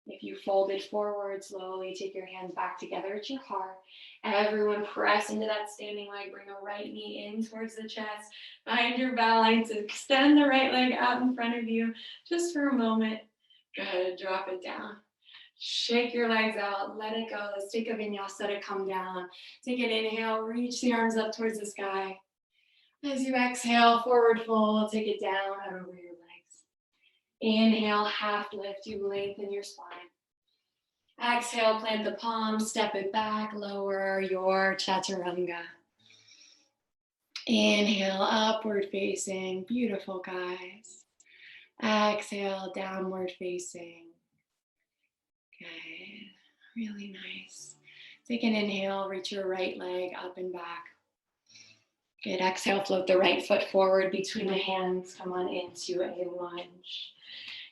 If you folded forward, slowly take your hands back together at your heart. Everyone press into that standing leg. Bring a right knee in towards the chest. Find your balance. Extend the right leg out in front of you just for a moment. Good. Drop it down. Shake your legs out, let it go. Let's take a vinyasa to come down. Take an inhale, reach the arms up towards the sky. As you exhale, forward fold, take it down out over your legs. Inhale, half lift, you lengthen your spine. Exhale, plant the palms, step it back, lower your chaturanga. Inhale, upward facing, beautiful guys. Exhale, downward facing. Good, really nice. Take an inhale, reach your right leg up and back. Good, exhale, float the right foot forward between the hands. Come on into a lunge.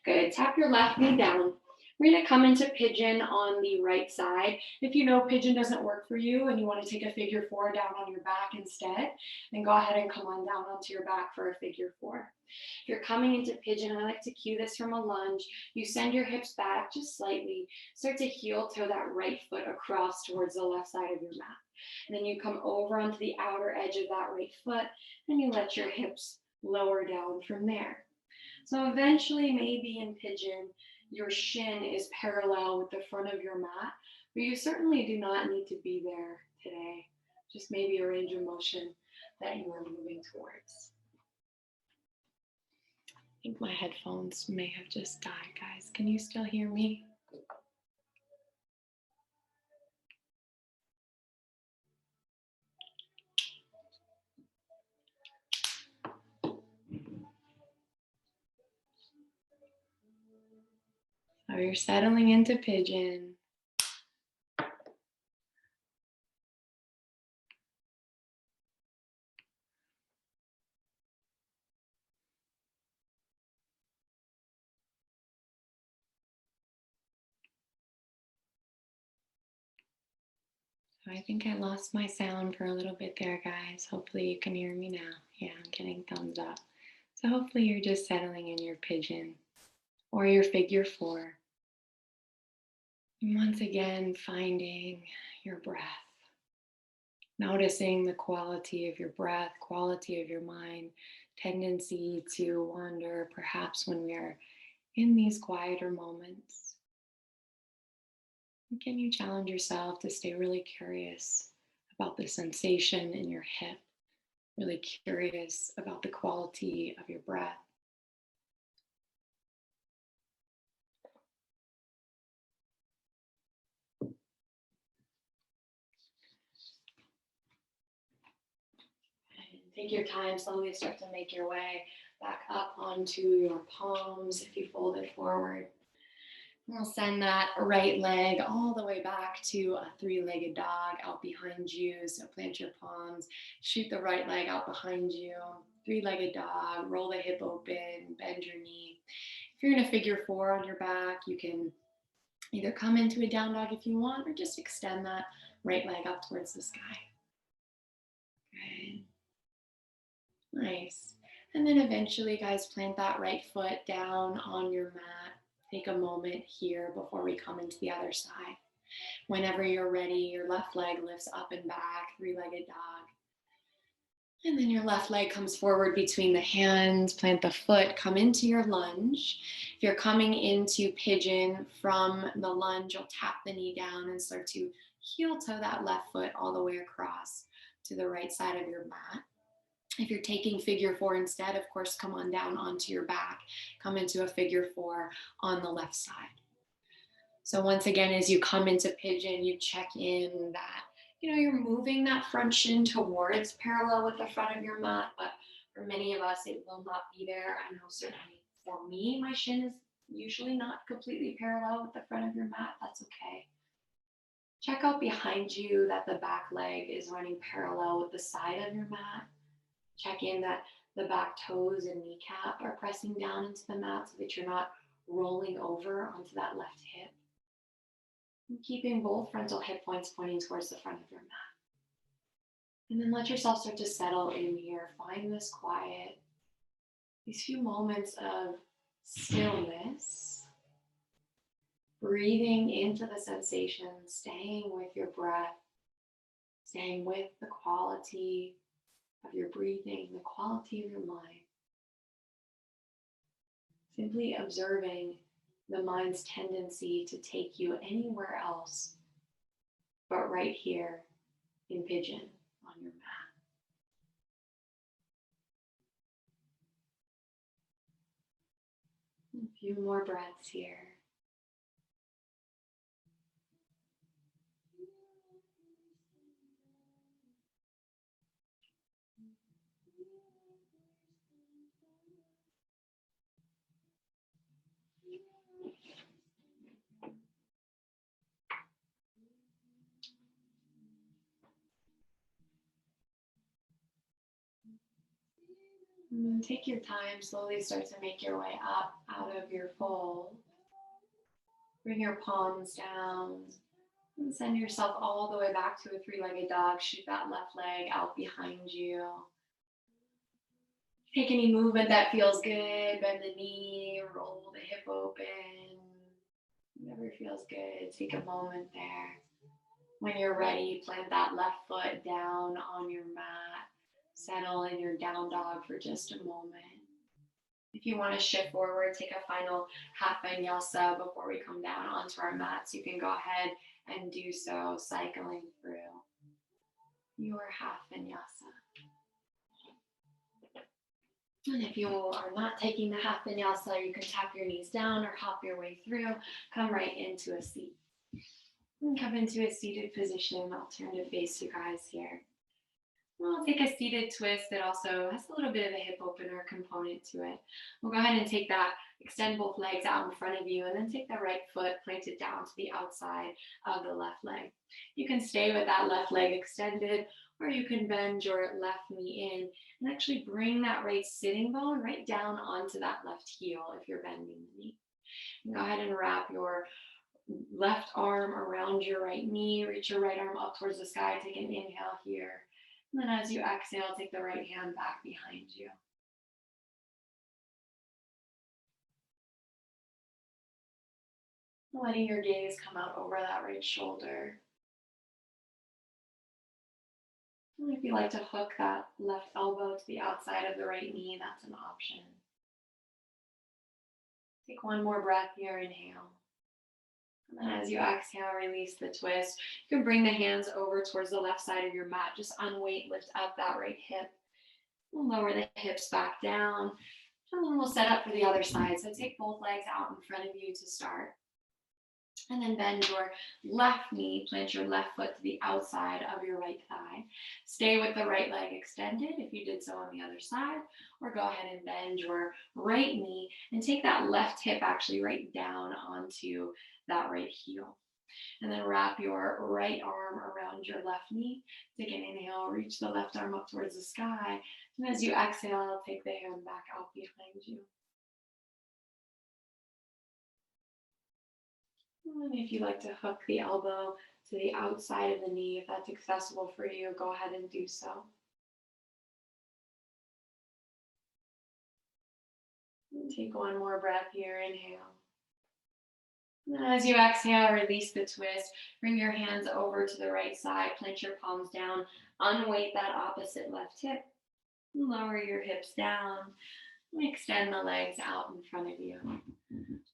Good, tap your left knee down. We're gonna come into pigeon on the right side. If you know pigeon doesn't work for you and you wanna take a figure four down on your back instead, then go ahead and come on down onto your back for a figure four. If you're coming into pigeon, I like to cue this from a lunge. You send your hips back just slightly. Start to heel toe that right foot across towards the left side of your mat. And then you come over onto the outer edge of that right foot and you let your hips lower down from there. So eventually, maybe in pigeon, your shin is parallel with the front of your mat, but you certainly do not need to be there today. Just maybe a range of motion that you are moving towards. I think my headphones may have just died, guys. Can you still hear me? So you're settling into pigeon. I think I lost my sound for a little bit there, guys. Hopefully you can hear me now. Yeah, I'm getting thumbs up. So hopefully you're just settling in your pigeon or your figure four. And once again, finding your breath. Noticing the quality of your breath, quality of your mind, tendency to wander perhaps when we are in these quieter moments. And can you challenge yourself to stay really curious about the sensation in your hip, really curious about the quality of your breath. And take your time, slowly start to make your way back up onto your palms if you fold it forward. We'll send that right leg all the way back to a three-legged dog out behind you. So plant your palms, shoot the right leg out behind you. Three-legged dog, roll the hip open, bend your knee. If you're in a figure four on your back, you can Either come into a down dog if you want, or just extend that right leg up towards the sky. Good. Nice. And then eventually, guys, plant that right foot down on your mat. Take a moment here before we come into the other side. Whenever you're ready, your left leg lifts up and back, three-legged dog. And then your left leg comes forward between the hands, plant the foot, come into your lunge. If you're coming into pigeon from the lunge, you'll tap the knee down and start to heel toe that left foot all the way across to the right side of your mat. If you're taking figure four instead, of course, come on down onto your back, come into a figure four on the left side. So once again, as you come into pigeon, you check in that, you're moving that front shin towards parallel with the front of your mat, but for many of us, it will not be there. I know certainly for me, my shin is usually not completely parallel with the front of your mat. That's okay. Check out behind you that the back leg is running parallel with the side of your mat. Check in that the back toes and kneecap are pressing down into the mat so that you're not rolling over onto that left hip. And keeping both frontal hip points pointing towards the front of your mat. And then let yourself start to settle in here. Find this quiet, these few moments of stillness. Breathing into the sensation, staying with your breath, staying with the quality of your breathing, the quality of your mind. Simply observing the mind's tendency to take you anywhere else but right here in pigeon on your mat. A few more breaths here. And take your time, slowly start to make your way up out of your fold. Bring your palms down and send yourself all the way back to a three-legged dog. Shoot that left leg out behind you. Take any movement that feels good. Bend the knee, roll the hip open. Whatever feels good. Take a moment there. When you're ready, plant that left foot down on your mat. Settle in your down dog for just a moment. If you want to shift forward, take a final half vinyasa before we come down onto our mats. You can go ahead and do so, cycling through your half vinyasa. And if you are not taking the half vinyasa, you can tap your knees down or hop your way through. Come right into a seat. And come into a seated position. I'll turn to face you guys here. We'll take a seated twist that also has a little bit of a hip opener component to it. We'll go ahead and take that, extend both legs out in front of you, and then take the right foot, plant it down to the outside of the left leg. You can stay with that left leg extended, or you can bend your left knee in and actually bring that right sitting bone right down onto that left heel if you're bending the knee. And go ahead and wrap your left arm around your right knee, reach your right arm up towards the sky, take an inhale here. And then as you exhale, take the right hand back behind you. Letting your gaze come out over that right shoulder. And if you like to hook that left elbow to the outside of the right knee, that's an option. Take one more breath here, inhale. And then as you exhale, release the twist. You can bring the hands over towards the left side of your mat. Just unweight, lift up that right hip. We'll lower the hips back down. And then we'll set up for the other side. So take both legs out in front of you to start. And then bend your left knee, plant your left foot to the outside of your right thigh. Stay with the right leg extended if you did so on the other side, or go ahead and bend your right knee and take that left hip actually right down onto that right heel. And then wrap your right arm around your left knee. Take an inhale, reach the left arm up towards the sky. And as you exhale, take the hand back out behind you. And if you like to hook the elbow to the outside of the knee, if that's accessible for you, go ahead and do so. And take one more breath here, inhale. And then as you exhale, release the twist. Bring your hands over to the right side, plant your palms down, unweight that opposite left hip. Lower your hips down. Extend the legs out in front of you.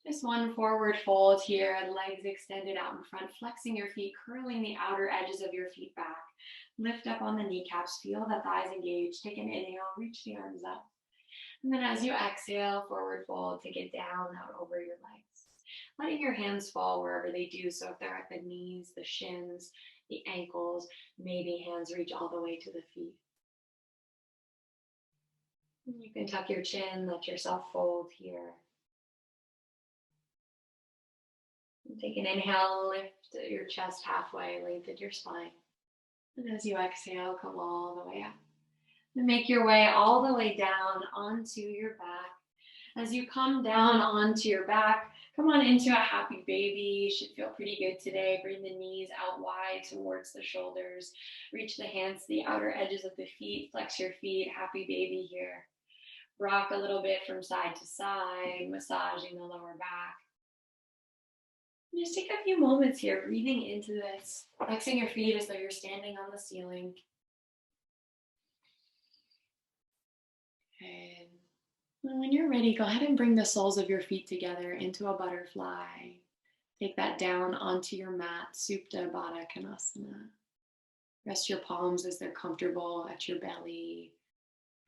Just one forward fold here, legs extended out in front, flexing your feet, curling the outer edges of your feet back. Lift up on the kneecaps, feel the thighs engage. Take an inhale, reach the arms up. And then as you exhale, forward fold, take it down, out over your legs. Letting your hands fall wherever they do. So if they're at the knees, the shins, the ankles, maybe hands reach all the way to the feet. You can tuck your chin, let yourself fold here. Take an inhale, lift your chest halfway, lengthen your spine. And as you exhale, come all the way up. And make your way all the way down onto your back. As you come down onto your back, come on into a happy baby. You should feel pretty good today. Bring the knees out wide towards the shoulders. Reach the hands to the outer edges of the feet. Flex your feet. Happy baby here. Rock a little bit from side to side, massaging the lower back. And just take a few moments here, breathing into this, flexing your feet as though you're standing on the ceiling. And when you're ready, go ahead and bring the soles of your feet together into a butterfly. Take that down onto your mat, Supta Baddha Konasana. Rest your palms as they're comfortable at your belly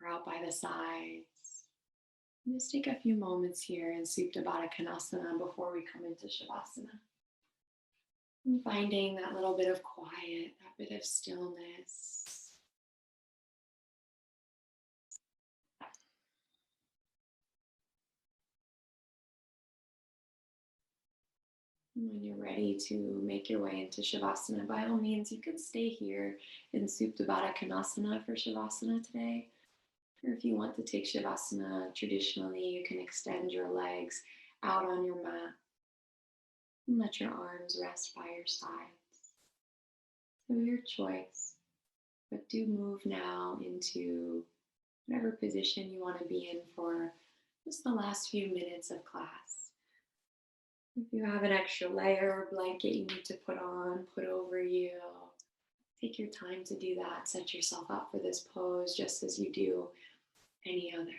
or out by the sides. And just take a few moments here in Supta Baddha Konasana before we come into Shavasana. And finding that little bit of quiet, that bit of stillness. And when you're ready to make your way into Shavasana, by all means, you can stay here in Supta Baddha Konasana for Shavasana today. Or if you want to take Shavasana traditionally, you can extend your legs out on your mat and let your arms rest by your sides. So your choice, but do move now into whatever position you want to be in for just the last few minutes of class. If you have an extra layer or blanket you need to put on, put over you, take your time to do that. Set yourself up for this pose just as you do any other.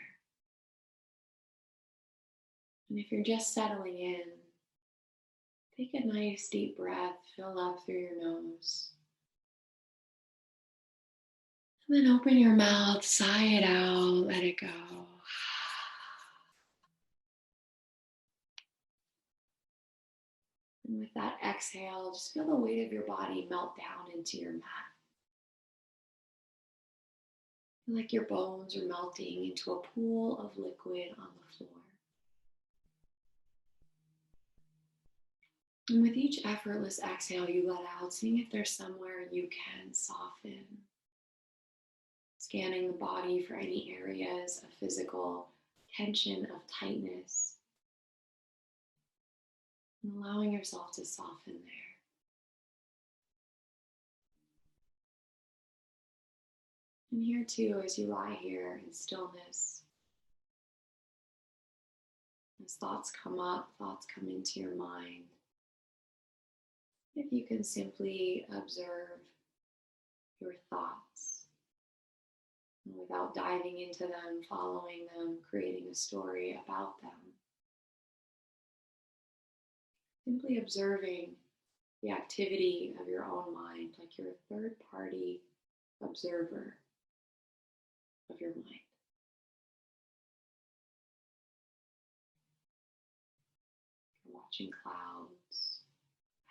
And if you're just settling in, take a nice deep breath, fill up through your nose. And then open your mouth, sigh it out, let it go. And with that exhale, just feel the weight of your body melt down into your mat. Feel like your bones are melting into a pool of liquid on the floor. And with each effortless exhale you let out, seeing if there's somewhere you can soften. Scanning the body for any areas of physical tension, of tightness. And allowing yourself to soften there. And here too, as you lie here in stillness, as thoughts come up, thoughts come into your mind, if you can simply observe your thoughts and without diving into them, following them, creating a story about them. Simply observing the activity of your own mind, like you're a third-party observer of your mind. You're watching clouds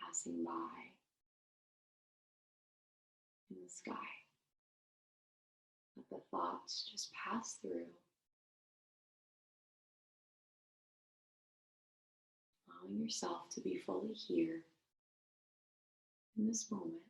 passing by in the sky. Let the thoughts just pass through. Allowing yourself to be fully here in this moment.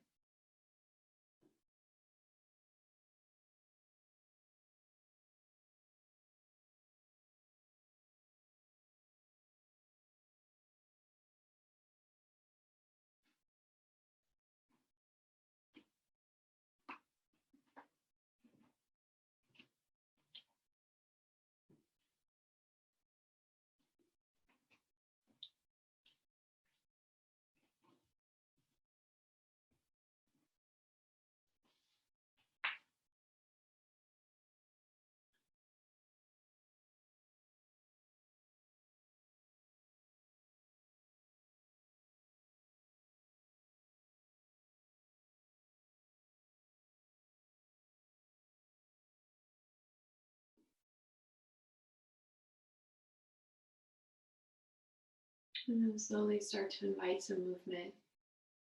And then slowly start to invite some movement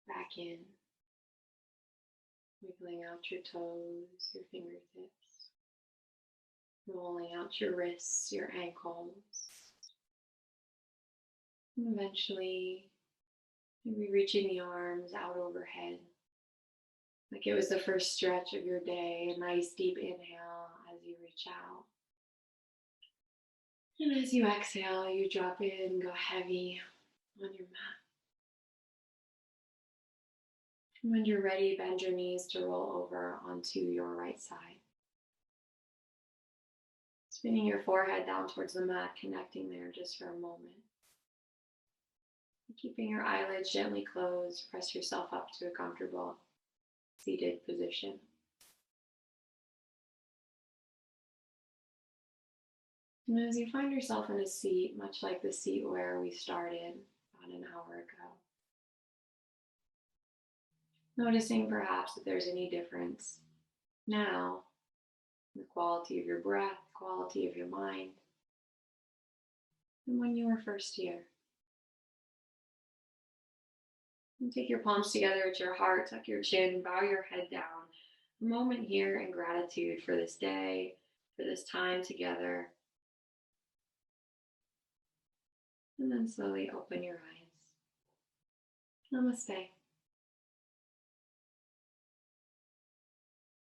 back in, wiggling out your toes, your fingertips, rolling out your wrists, your ankles. And eventually, maybe reaching the arms out overhead, like it was the first stretch of your day. A nice deep inhale as you reach out. And as you exhale, you drop in, go heavy on your mat. And when you're ready, bend your knees to roll over onto your right side. Spinning your forehead down towards the mat, connecting there just for a moment. Keeping your eyelids gently closed, press yourself up to a comfortable seated position. And as you find yourself in a seat, much like the seat where we started about an hour ago, noticing perhaps if there's any difference now in the quality of your breath, quality of your mind, than when you were first here. And take your palms together at your heart, tuck your chin, bow your head down. A moment here in gratitude for this day, for this time together. And then slowly open your eyes. Namaste.